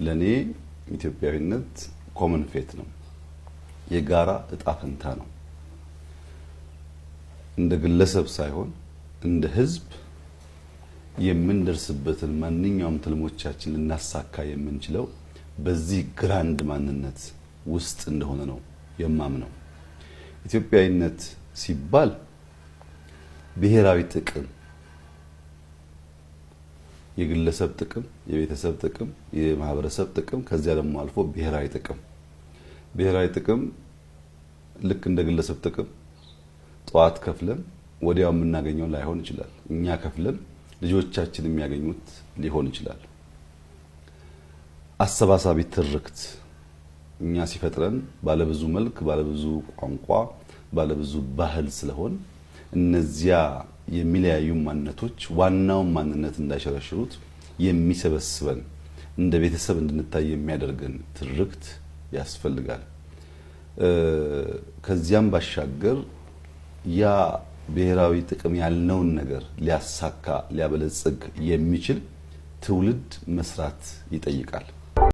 ለኔ ኢትዮጵያዊነት ኮመን ፌት ነው፣ የጋራ እጣ ፈንታ ነው። እንደ ግለሰብ ሳይሆን እንደ ህዝብ የምንደርስበትን ማንኛውም ትልሞቻችን ልናሳካ የምንችለው በዚህ ግራንድ ማንነት ውስጥ እንደሆነ ነው የማምነው። ኢትዮጵያዊነት ሲባል ብሔራዊ ጥቅም፣ የግለሰብ ጥቅም፣ የቤተሰብ ጥቅም፣ የማህበረሰብ ጥቅም፣ ከዚያ ደግሞ አልፎ ብሔራዊ ጥቅም ልክ እንደ ግለሰብ ጥቅም ጧት ከፍለን ወዲያው የምናገኘው ላይሆን ይችላል። እኛ ከፍለን ልጆቻችን የሚያገኙት ሊሆን ይችላል። አሰባሳቢ ትርክት እኛ ሲፈጥረን ባለብዙ መልክ፣ ባለብዙ ቋንቋ፣ ባለብዙ ባህል ስለሆን እነዚያ የሚለያዩ ማንነቶች ዋናው ማንነት እንዳይሸረሽሩት የሚሰበስበን እንደ ቤተሰብ እንድንታይ የሚያደርገን ትርክት ያስፈልጋል። ከዚያም ባሻገር ያ ብሔራዊ ጥቅም ያልነውን ነገር ሊያሳካ ሊያበለጽግ የሚችል ትውልድ መስራት ይጠይቃል።